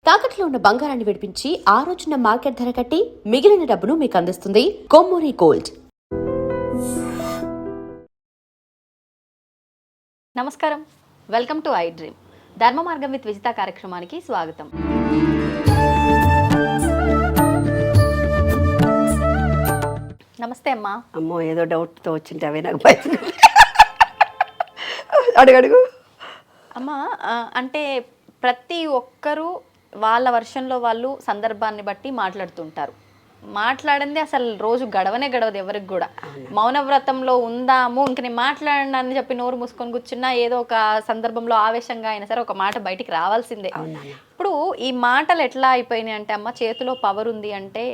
తాకట్లో ఉన్న బంగారాన్ని విడిపించి ఆ రోజున మార్కెట్ ధర కట్టి మిగిలిన డబ్బును మీకు అందిస్తుంది కొమ్మూరి గోల్డ్. నమస్కారం, వెల్కమ్ టు ఐ డ్రీమ్. ధర్మ మార్గం విత్ విజిత కార్యక్రమానికి స్వాగతం. నమస్తే అమ్మా. అమ్మో ఏదో డౌట్తో వచ్చింటే అవే నాకు భయం. అడుగడుగు అమ్మా, అంటే ప్రతి ఒక్కరూ వాళ్ళ వర్షన్లో వాళ్ళు సందర్భాన్ని బట్టి మాట్లాడుతుంటారు. మాట్లాడింది అసలు రోజు గడవదు ఎవరికి కూడా. మౌనవ్రతంలో ఉందాము, ఇంక నేను మాట్లాడనని చెప్పి నోరు మూసుకొని కూర్చున్నా ఏదో ఒక సందర్భంలో ఆవేశంగా అయినా సరే ఒక మాట బయటికి రావాల్సిందే. ఇప్పుడు ఈ మాటలు ఎట్లా అయిపోయినాయి అంటే అమ్మ, చేతిలో పవర్ ఉంది అంటే,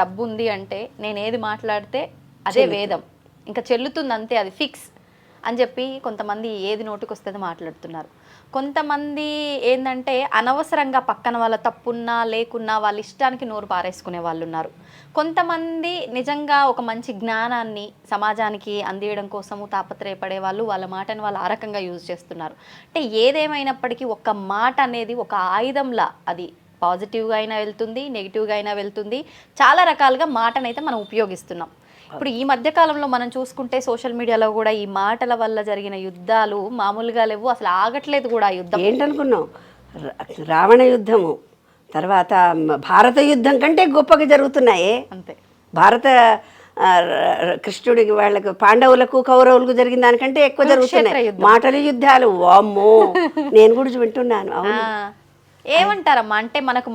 డబ్బు ఉంది అంటే, నేను ఏది మాట్లాడితే అదే వేదం, ఇంకా చెల్లుతుంది అంతే, అది ఫిక్స్ అని చెప్పి కొంతమంది ఏది నోటికి వస్తుంది మాట్లాడుతున్నారు. కొంతమంది ఏంటంటే అనవసరంగా పక్కన వాళ్ళ తప్పున్నా లేకున్నా వాళ్ళ ఇష్టానికి నోరు పారేసుకునే వాళ్ళు ఉన్నారు. కొంతమంది నిజంగా ఒక మంచి జ్ఞానాన్ని సమాజానికి అందియడం కోసము తాపత్రయపడే వాళ్ళు వాళ్ళ మాటను వాళ్ళు ఆ రకంగా యూజ్ చేస్తున్నారు. అంటే ఏదేమైనప్పటికీ ఒక మాట అనేది ఒక ఆయుధంలా, అది పాజిటివ్గా అయినా వెళ్తుంది, నెగిటివ్గా అయినా వెళ్తుంది. చాలా రకాలుగా మాటనైతే మనం ఉపయోగిస్తున్నాం. ఇప్పుడు ఈ మధ్యకాలంలో మనం చూసుకుంటే సోషల్ మీడియాలో కూడా ఈ మాటల వల్ల జరిగిన యుద్ధాలు మామూలుగా లేవు, అసలు ఆగట్లేదు కూడా. యుద్ధం ఏంటనుకున్నావు, రావణ యుద్ధము తర్వాత భారత యుద్ధం కంటే గొప్పగా జరుగుతున్నాయే. అంతే, భారత కృష్ణుడికి వాళ్ళకు పాండవులకు కౌరవులకు జరిగిన దానికంటే ఎక్కువ జరుగుతున్నాయి మాటల యుద్ధాలు. వామ్మో, నేను కూడా వింటున్నాను. అవును, ఏమంటారమ్మా, అంటే మనకు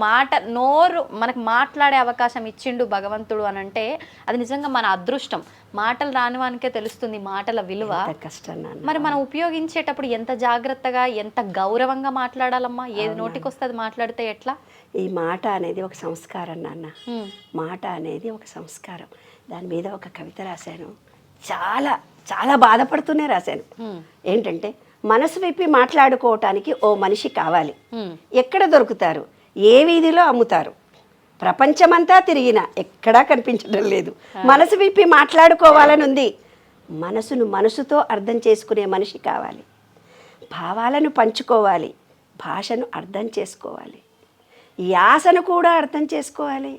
మనకు మాట్లాడే అవకాశం ఇచ్చిండు భగవంతుడు అని అంటే అది నిజంగా మన అదృష్టం. మాటలు రానివానికే తెలుస్తుంది మాటల విలువ. కష్టం. మరి మనం ఉపయోగించేటప్పుడు ఎంత జాగ్రత్తగా, ఎంత గౌరవంగా మాట్లాడాలమ్మా. ఏది నోటికి వస్తుంది మాట్లాడితే ఎట్లా? ఈ మాట అనేది ఒక సంస్కారం నాన్న. మాట అనేది ఒక సంస్కారం. దాని మీద ఒక కవిత రాశాను, చాలా చాలా బాధపడుతూనే రాశాను. ఏంటంటే, మనసు విప్పి మాట్లాడుకోవటానికి ఓ మనిషి కావాలి. ఎక్కడ దొరుకుతారు, ఏ వీధిలో అమ్ముతారు, ప్రపంచమంతా తిరిగినా ఎక్కడా కనిపించడం లేదు. మనసు విప్పి మాట్లాడుకోవాలని ఉంది. మనసును మనసుతో అర్థం చేసుకునే మనిషి కావాలి. భావాలను పంచుకోవాలి, భాషను అర్థం చేసుకోవాలి, యాసను కూడా అర్థం చేసుకోవాలి.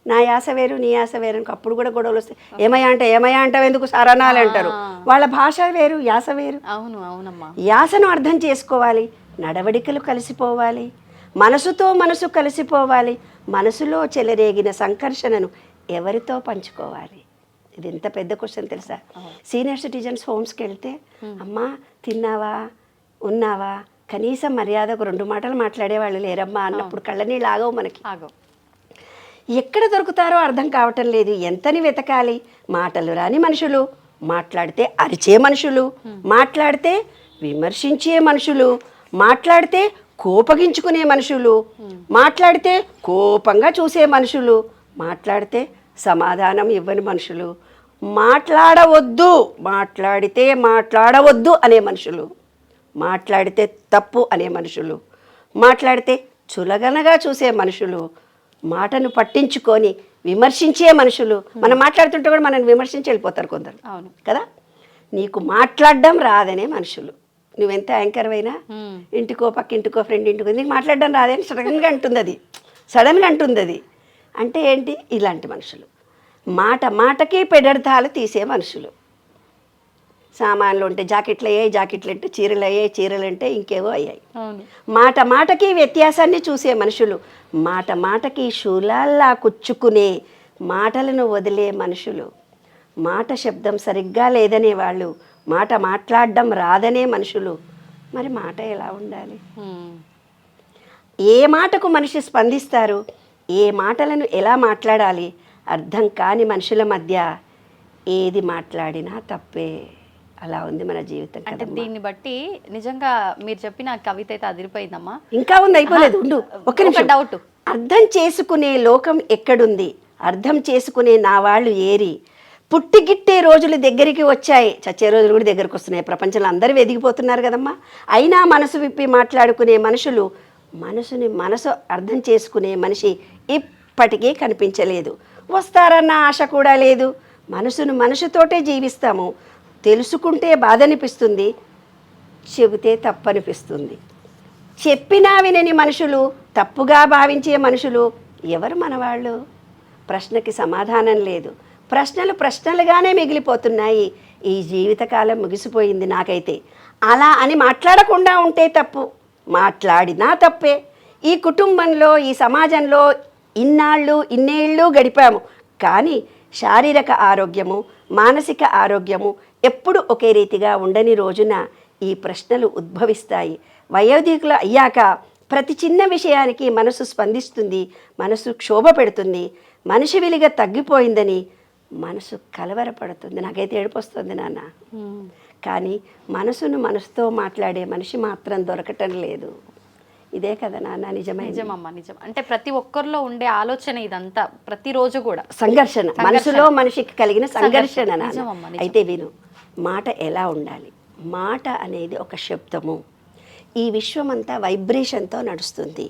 నా యాస వేరు, నీ యాస వేరు. అప్పుడు కూడా గొడవలు వస్తాయి. ఏమయ్యా అంటావు ఎందుకు సరణాలు అంటారు. వాళ్ళ భాష వేరు, యాస వేరు. అవును, అవునమ్మా. యాసను అర్థం చేసుకోవాలి, నడవడికలు కలిసిపోవాలి, మనసుతో మనసు కలిసిపోవాలి, మనసులో చెలరేగిన సంకర్షణను ఎవరితో పంచుకోవాలి. ఇది ఎంత పెద్ద క్వశ్చన్ తెలుసా. సీనియర్ సిటిజన్స్ హోమ్స్కి వెళ్తే, అమ్మా తిన్నావా, ఉన్నావా, కనీసం మర్యాదకు 2 మాటలు మాట్లాడేవాళ్ళు లేరమ్మా అన్నప్పుడు కళ్ళనీళ్ళు ఆగవు మనకి. ఎక్కడ దొరుకుతారో అర్థం కావటం లేదు. ఎంతని వెతకాలి. మాటలు రాని మనుషులు, మాట్లాడితే అరిచే మనుషులు, మాట్లాడితే విమర్శించే మనుషులు, మాట్లాడితే కోపగించుకునే మనుషులు, మాట్లాడితే కోపంగా చూసే మనుషులు, మాట్లాడితే సమాధానం ఇవ్వని మనుషులు, మాట్లాడవద్దు, మాట్లాడవద్దు అనే మనుషులు, మాట్లాడితే తప్పు అనే మనుషులు, మాట్లాడితే చులగనగా చూసే మనుషులు, మాటను పట్టించుకొని విమర్శించే మనుషులు. మనం మాట్లాడుతుంటే కూడా మనల్ని విమర్శించి వెళ్ళిపోతారు కొందరు. అవును కదా. నీకు మాట్లాడడం రాదనే మనుషులు. నువ్వెంత యాంకర్ అయినా ఇంటికో పక్కింటికో ఫ్రెండ్ ఇంటికో నీకు మాట్లాడడం రాదని సడన్గా అంటుంది అది. అంటే ఏంటి? ఇలాంటి మనుషులు. మాటకి పెడర్థాలు తీసే మనుషులు. సామాన్లు ఉంటే జాకెట్లు అంటే చీరలు అంటే ఇంకేవో అయ్యాయి. మాటకి వ్యత్యాసాన్ని చూసే మనుషులు, మాటకి శూలాల్లా కుచ్చుకునే మాటలను వదిలే మనుషులు, మాట శబ్దం సరిగ్గా లేదనే వాళ్ళు, మాట్లాడడం రాదనే మనుషులు. మరి మాట ఎలా ఉండాలి? ఏ మాటకు మనిషి స్పందిస్తారు, ఏ మాటలను ఎలా మాట్లాడాలి అర్థం కాని మనుషుల మధ్య ఏది మాట్లాడినా తప్పే. అలా ఉంది మన జీవితం. అంటే దీన్ని బట్టి నిజంగా మీరు చెప్పిన కవిత అయితే అదిరిపోయిందమ్మా. ఇంకా ఉంది, అయిపోలేదు. ఉండు ఒక్క నిమిషం. డౌట్. అర్థం చేసుకునే లోకం ఎక్కడుంది, అర్థం చేసుకునే నా వాళ్ళు ఏరి, పుట్టిగిట్టే రోజులు దగ్గరికి వచ్చాయి, చచ్చే రోజులు కూడా దగ్గరికి వస్తున్నాయి. ప్రపంచంలో అందరూ ఎదిగిపోతున్నారు కదమ్మా. అయినా మనసు విప్పి మాట్లాడుకునే మనుషులు, మనసు అర్థం చేసుకునే మనిషి ఇప్పటికీ కనిపించలేదు. వస్తారన్న ఆశ కూడా లేదు. మనసుతోటే జీవిస్తాము. తెలుసుకుంటే బాధ అనిపిస్తుంది, చెబితే తప్పనిపిస్తుంది. చెప్పినా వినని మనుషులు, తప్పుగా భావించే మనుషులు ఎవరు మనవాళ్ళు? ప్రశ్నకి సమాధానం లేదు, ప్రశ్నలు ప్రశ్నలుగానే మిగిలిపోతున్నాయి. ఈ జీవితకాలం ముగిసిపోయింది నాకైతే. అలా అని మాట్లాడకుండా ఉంటే తప్పు, మాట్లాడినా తప్పే. ఈ కుటుంబంలో, ఈ సమాజంలో ఇన్నేళ్ళు గడిపాము, కానీ శారీరక ఆరోగ్యము, మానసిక ఆరోగ్యము ఎప్పుడు ఒకే రీతిగా ఉండని రోజున ఈ ప్రశ్నలు ఉద్భవిస్తాయి. వయోధికులు అయ్యాక ప్రతి చిన్న విషయానికి మనసు స్పందిస్తుంది, మనసు క్షోభ పెడుతుంది, మనిషి విలువ తగ్గిపోయిందని మనసు కలవరపడుతుంది. నాకైతే ఏడుపు వస్తుంది నాన్న. కానీ మనసుతో మాట్లాడే మనిషి మాత్రం దొరకటం లేదు. ఇదే కదా నాన్న నిజమే. నిజమమ్మా, నిజం. అంటే ప్రతి ఒక్కరిలో ఉండే ఆలోచన ఇదంతా, ప్రతిరోజు కూడా సంఘర్షణ, మనసులో మనిషికి కలిగిన సంఘర్షణ నాన్న. నిజమమ్మా, నిజం. అయితే విను, మాట ఎలా ఉండాలి? మాట అనేది ఒక శబ్దము. ఈ విశ్వమంతా వైబ్రేషన్తో నడుస్తుంది.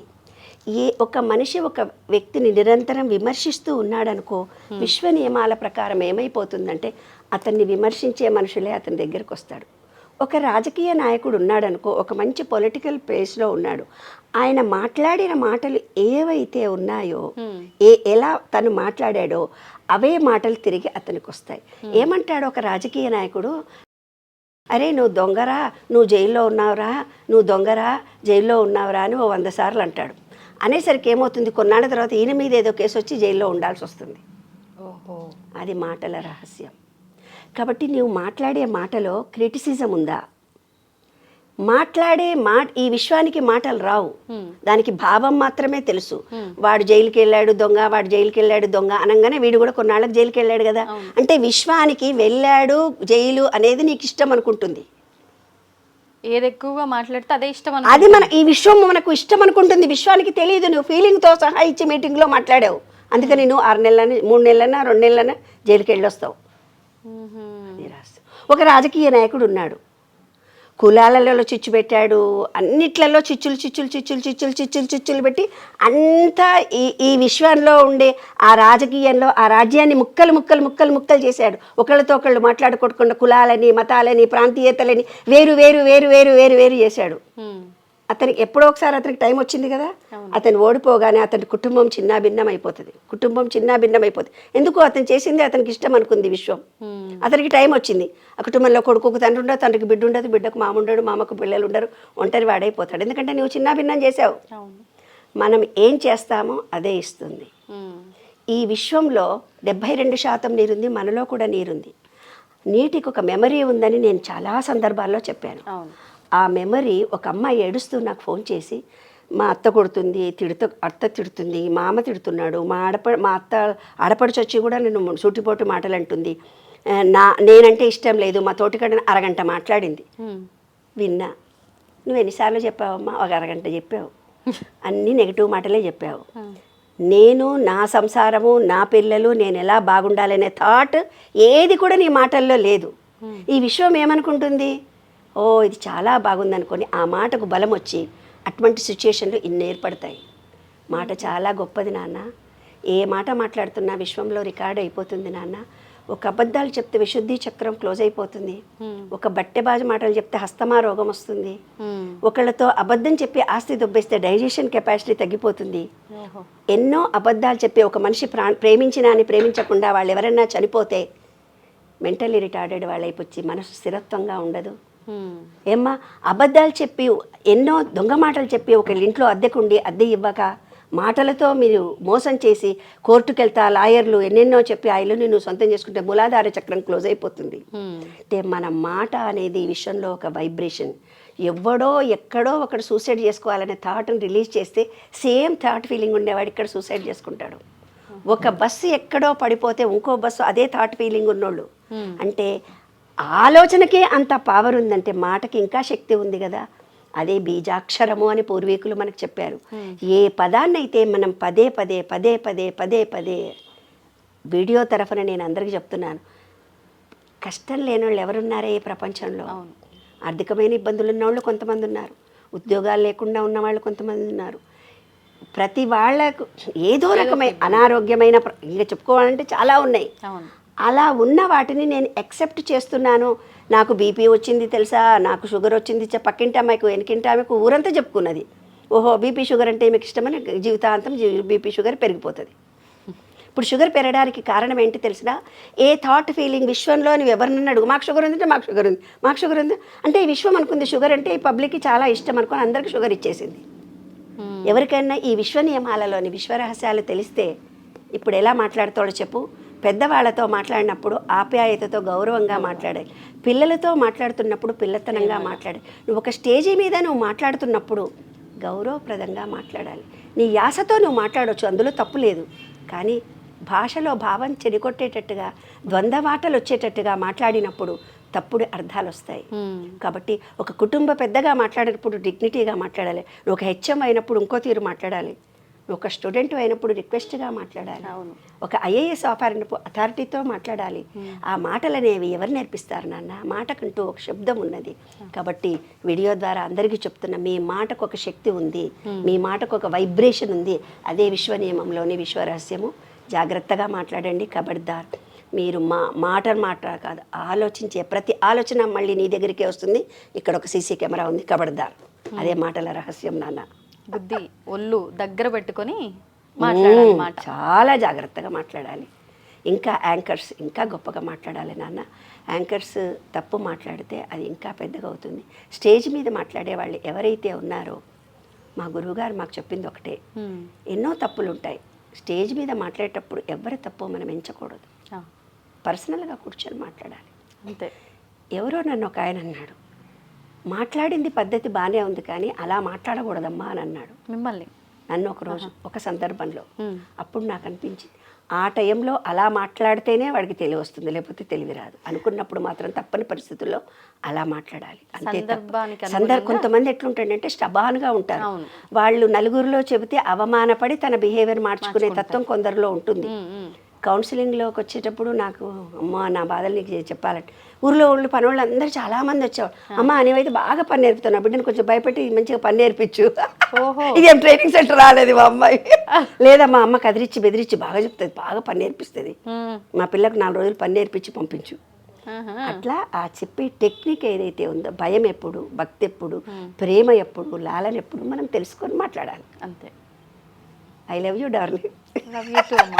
ఒక మనిషి ఒక వ్యక్తిని నిరంతరం విమర్శిస్తూ ఉన్నాడనుకో, విశ్వ నియమాల ప్రకారం ఏమైపోతుందంటే అతన్ని విమర్శించే మనుషులే అతని దగ్గరకు వస్తాడు. ఒక రాజకీయ నాయకుడు ఉన్నాడనుకో, ఒక మంచి పొలిటికల్ ప్లేస్లో ఉన్నాడు, ఆయన మాట్లాడిన మాటలు ఏవైతే ఉన్నాయో, ఎలా తను మాట్లాడాడో అవే మాటలు తిరిగి అతనికి వస్తాయి. ఏమంటాడు ఒక రాజకీయ నాయకుడు? అరే నువ్వు దొంగరా, నువ్వు జైల్లో ఉన్నావురా, నువ్వు దొంగరా, జైల్లో ఉన్నావురా అని 100 సార్లు అంటాడు. అనేసరికి ఏమవుతుంది, కొన్నాళ్ళ తర్వాత ఈయన మీద ఏదో కేసు వచ్చి జైల్లో ఉండాల్సి వస్తుంది. ఓహో, అది మాటల రహస్యం. కాబట్టి నువ్వు మాట్లాడే మాటలో క్రిటిసిజం ఉందా? ఈ విశ్వానికి మాటలు రావు, దానికి భావం మాత్రమే తెలుసు. వాడు జైలుకి వెళ్ళాడు దొంగ, వాడు జైలుకి వెళ్ళాడు దొంగ అనగానే వీడు కూడా కొన్నాళ్ళకి జైలుకి వెళ్ళాడు కదా. అంటే విశ్వానికి వెళ్ళాడు జైలు అనేది నీకు ఇష్టం అనుకుంటుంది. ఏది ఎక్కువగా మాట్లాడితే అదే ఇష్టం. అది ఈ విశ్వం మనకు ఇష్టం అనుకుంటుంది, విశ్వానికి తెలియదు. నువ్వు ఫీలింగ్తో సహా ఇచ్చి మీటింగ్లో మాట్లాడావు, అందుకని నువ్వు 6 నెలలని 3 నెలలన్నా 2 నెలలన్నా జైలుకి వెళ్ళొస్తావు. ఒక రాజకీయ నాయకుడు ఉన్నాడు, కులాలలో చిచ్చు పెట్టాడు, అన్నిట్లలో చిచ్చులు పెట్టి అంతా ఈ విశ్వంలో ఉండే ఆ రాజకీయంలో ఆ రాజ్యాన్ని ముక్కలు చేశాడు. ఒకళ్ళతో ఒకళ్ళు మాట్లాడుకోకుండా కులాలని, మతాలని, ప్రాంతీయతలని వేరు చేశాడు. అతనికి ఎప్పుడో ఒకసారి అతనికి టైం వచ్చింది కదా, అతను ఓడిపోగానే అతని కుటుంబం చిన్నాభిన్నం అయిపోతుంది. ఎందుకు? అతను చేసింది అతనికి ఇష్టం అనుకుంది విశ్వం. అతనికి టైం వచ్చింది, ఆ కుటుంబంలో కొడుకుకు తండ్రి ఉండదు, తండ్రికి బిడ్డ ఉండదు, బిడ్డకు మామ ఉండడు, మామకు పిల్లలు ఉండరు, ఒంటరి వాడైపోతాడు. ఎందుకంటే నువ్వు చిన్నాభిన్నం చేసావు. మనం ఏం చేస్తామో అదే ఇస్తుంది. ఈ విశ్వంలో 72% నీరుంది, మనలో కూడా నీరుంది. నీటికి ఒక మెమరీ ఉందని నేను చాలా సందర్భాల్లో చెప్పాను. ఆ మెమరీ, ఒక అమ్మాయి ఏడుస్తూ నాకు ఫోన్ చేసి, మా అత్త కొడుతుంది, అత్త తిడుతుంది, మామ తిడుతున్నాడు, మా అత్త ఆడపడిచి వచ్చి కూడా నేను సూటిపోటు మాటలు అంటుంది, నేనంటే ఇష్టం లేదు, మా తోటికడ అరగంట మాట్లాడింది. విన్నా. నువ్వు ఎన్నిసార్లు చెప్పావమ్మా? ఒక అరగంట చెప్పావు, అన్నీ నెగిటివ్ మాటలే చెప్పావు. నేను, నా సంసారము, నా పిల్లలు, నేను ఎలా బాగుండాలనే థాట్ ఏది కూడా నీ మాటల్లో లేదు. ఈ విశ్వం ఏమనుకుంటుంది? ఓ ఇది చాలా బాగుందనుకొని ఆ మాటకు బలం వచ్చి అటువంటి సిచ్యుయేషన్లు ఇన్ని ఏర్పడతాయి. మాట చాలా గొప్పది నాన్న. ఏ మాట మాట్లాడుతున్నా విశ్వంలో రికార్డ్ అయిపోతుంది నాన్న. ఒక అబద్ధాలు చెప్తే విశుద్ధి చక్రం క్లోజ్ అయిపోతుంది. ఒక బట్టెబాజు మాటలు చెప్తే హస్తమా రోగం వస్తుంది. ఒకళ్ళతో అబద్ధం చెప్పి ఆస్తి దొబ్బేస్తే డైజెషన్ కెపాసిటీ తగ్గిపోతుంది. ఎన్నో అబద్ధాలు చెప్పి ఒక మనిషి ప్రేమించినా అని ప్రేమించకుండా వాళ్ళు ఎవరైనా చనిపోతే మెంటల్లీ రిటార్డెడ్ వాళ్ళైపోచ్చి మనసు స్థిరత్వంగా ఉండదు. ఏమ్మా, అబద్ధాలు చెప్పి ఎన్నో దొంగ మాటలు చెప్పి ఒకళ్ళ ఇంట్లో అద్దెకుండి అద్దె ఇవ్వక మాటలతో మీరు మోసం చేసి కోర్టుకు వెళ్తా, లాయర్లు ఎన్నెన్నో చెప్పి ఆ ఇల్లుని నువ్వు సొంతం చేసుకుంటే మూలాధార చక్రం క్లోజ్ అయిపోతుంది. అంటే మన మాట అనేది ఈ విషయంలో ఒక వైబ్రేషన్. ఎవడో ఎక్కడో ఒకడు సూసైడ్ చేసుకోవాలనే థాట్ని రిలీజ్ చేస్తే సేమ్ థాట్ ఫీలింగ్ ఉండేవాడు ఇక్కడ సూసైడ్ చేసుకుంటాడు. ఒక బస్సు ఎక్కడో పడిపోతే ఇంకో బస్సు అదే థాట్ ఫీలింగ్ ఉన్నోళ్ళు. అంటే ఆలోచనకే అంత పవర్ ఉందంటే మాటకి ఇంకా శక్తి ఉంది కదా. అదే బీజాక్షరము అని పూర్వీకులు మనకు చెప్పారు. ఏ పదాన్నైతే మనం పదే పదే వీడియో తరఫున నేను అందరికీ చెప్తున్నాను, కష్టం లేని వాళ్ళు ఎవరున్నారే ఈ ప్రపంచంలో? ఆర్థికమైన ఇబ్బందులు ఉన్నవాళ్ళు కొంతమంది ఉన్నారు, ఉద్యోగాలు లేకుండా ఉన్నవాళ్ళు కొంతమంది ఉన్నారు. ప్రతి వాళ్ళకు ఏదో రకమైన అనారోగ్యమైన ఇంకా చెప్పుకోవాలంటే చాలా ఉన్నాయి. అలా ఉన్న వాటిని నేను యాక్సెప్ట్ చేస్తున్నాను. నాకు బీపీ వచ్చింది తెలుసా, నాకు షుగర్ వచ్చింది, పక్కింటి అమ్మాయికి వెనకింటి ఆమెకు ఊరంతా చెప్పుకున్నది. ఓహో బీపీ షుగర్ అంటే మీకు ఇష్టమని జీవితాంతం బీపీ షుగర్ పెరిగిపోతుంది. ఇప్పుడు షుగర్ పెరగడానికి కారణం ఏంటి తెలిసినా, ఏ థాట్ ఫీలింగ్ విశ్వంలో నువ్వు ఎవరినన్నా అడుగు, మాకు షుగర్ ఉందంటే మాకు షుగర్ ఉంది, మాకు షుగర్ ఉంది అంటే ఈ విశ్వం అనుకుంది షుగర్ అంటే ఈ పబ్లిక్కి చాలా ఇష్టం అనుకుని అందరికీ షుగర్ ఇచ్చేసింది. ఎవరికైనా ఈ విశ్వ నియమాలలోని విశ్వరహస్యాలు తెలిస్తే ఇప్పుడు ఎలా మాట్లాడతాడో చెప్పు. పెద్దవాళ్లతో మాట్లాడినప్పుడు ఆప్యాయతతో గౌరవంగా మాట్లాడాలి. పిల్లలతో మాట్లాడుతున్నప్పుడు పిల్లతనంగా మాట్లాడాలి. నువ్వు ఒక స్టేజీ మీద నువ్వు మాట్లాడుతున్నప్పుడు గౌరవప్రదంగా మాట్లాడాలి. నీ యాసతో నువ్వు మాట్లాడవచ్చు, అందులో తప్పు లేదు. కానీ భాషలో భావం చెడికొట్టేటట్టుగా ద్వంద్వవాటలు వచ్చేటట్టుగా మాట్లాడినప్పుడు తప్పుడు అర్థాలు వస్తాయి. కాబట్టి ఒక కుటుంబ పెద్దగా మాట్లాడేటప్పుడు డిగ్నిటీగా మాట్లాడాలి. నువ్వు ఒక హెచ్ఎం అయినప్పుడు ఇంకో తీరు మాట్లాడాలి. ఒక స్టూడెంట్ అయినప్పుడు రిక్వెస్ట్గా మాట్లాడాలి. ఒక ఐఏఎస్ ఆఫీసర్ అయినప్పుడు అథారిటీతో మాట్లాడాలి. ఆ మాటలు అనేవి ఎవరు నేర్పిస్తారు నాన్న? మాటకంటూ ఒక శబ్దం ఉన్నది. కాబట్టి వీడియో ద్వారా అందరికీ చెప్తున్నా, మీ మాటకు ఒక శక్తి ఉంది, మీ మాటకు ఒక వైబ్రేషన్ ఉంది. అదే విశ్వ నియమంలోని విశ్వరహస్యము. జాగ్రత్తగా మాట్లాడండి. ఖబర్దార్. మీరు మాట కాదు, ఆలోచించే ప్రతి ఆలోచన మళ్ళీ నీ దగ్గరికే వస్తుంది. ఇక్కడ ఒక సీసీ కెమెరా ఉంది. ఖబర్దార్. అదే మాటల రహస్యం నాన్న. బుద్ధి ఒళ్ళు దగ్గర పెట్టుకొని మాట్లాడాలన్నమాట. చాలా జాగ్రత్తగా మాట్లాడాలి. ఇంకా యాంకర్స్ ఇంకా గొప్పగా మాట్లాడాలి నాన్న. యాంకర్స్ తప్పు మాట్లాడితే అది ఇంకా పెద్దగా అవుతుంది. స్టేజ్ మీద మాట్లాడే వాళ్ళు ఎవరైతే ఉన్నారో, మా గురువుగారు మాకు చెప్పింది ఒకటే, ఎన్నో తప్పులు ఉంటాయి. స్టేజ్ మీద మాట్లాడేటప్పుడు ఎవరి తప్పు మనం ఎంచకూడదు. పర్సనల్గా కూర్చొని మాట్లాడాలి అంతే. ఎవరో నన్ను ఒక ఆయన అన్నాడు, మాట్లాడింది పద్ధతి బాగానే ఉంది కానీ అలా మాట్లాడకూడదమ్మా అని అన్నాడు మిమ్మల్ని. నన్ను ఒకరోజు ఒక సందర్భంలో. అప్పుడు నాకు అనిపించింది, ఆ టైంలో అలా మాట్లాడితేనే వాడికి తెలివి వస్తుంది, లేకపోతే తెలివి రాదు. అనుకున్నప్పుడు మాత్రం తప్పని పరిస్థితుల్లో అలా మాట్లాడాలి. అంతే. కొంతమంది ఎట్లుంటాడంటే స్టబాన్గా ఉంటారు. వాళ్ళు నలుగురిలో చెబితే అవమానపడి తన బిహేవియర్ మార్చుకునే తత్వం కొందరిలో ఉంటుంది. కౌన్సిలింగ్లోకి వచ్చేటప్పుడు నాకు అమ్మ నా బాధలు నీకు చెప్పాలంటే, ఊళ్ళో పనోళ్ళు అందరూ చాలామంది వచ్చేవాళ్ళు. అమ్మ నీవైతే బాగా పని నేర్పుతున్నావు, బిడ్డను కొంచెం భయపెట్టి మంచిగా పని నేర్పించు. ఇదేం ట్రైనింగ్ సెంటర్ రాలేదు మా అమ్మాయి. లేదా మా అమ్మ కదిరించి బెదిరించి బాగా చెప్తుంది, బాగా పని నేర్పిస్తుంది, మా పిల్లకు 4 రోజులు పని నేర్పించి పంపించు. అట్లా ఆ చెప్పే టెక్నిక్ ఏదైతే ఉందో, భయం ఎప్పుడు, భక్తి ఎప్పుడు, ప్రేమ ఎప్పుడు, లాలన ఎప్పుడు మనం తెలుసుకొని మాట్లాడాలి. అంతే. I love you darling. Love you to అమ్మ.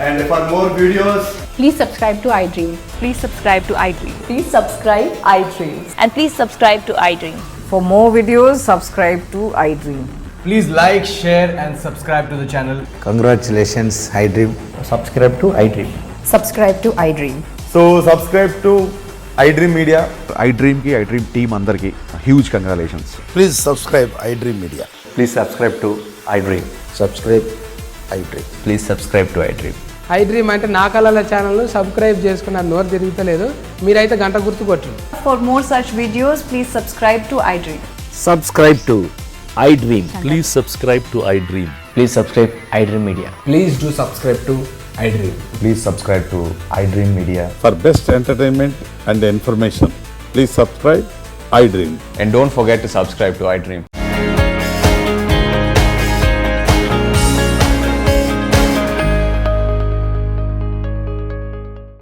And for more videos, Please subscribe to iDream. Please subscribe to iDream. Please subscribe iDream. And please subscribe to iDream. For more videos, subscribe to iDream. please like, share and subscribe to the channel. Congratulations, iDream. Subscribe to iDream. Subscribe to iDream. So subscribe to iDream Media. iDream ki iDream team andarki huge congratulations. Please subscribe iDream Media. Please subscribe to iDream. Subscribe iDream. Please subscribe to iDream. iDream అంటే నా కళల ఛానల్ను subscribe చేసుకున్న నోరు తిరుగుతలేదు, మీరైతే గంట గుర్తు కొట్టండి. For more such videos, please subscribe to iDream. Subscribe to iDream. Please subscribe to iDream. Please subscribe iDream Media. Please do subscribe to iDream. Please subscribe to iDream Media. For best entertainment and information, please subscribe iDream. And don't forget to subscribe to iDream.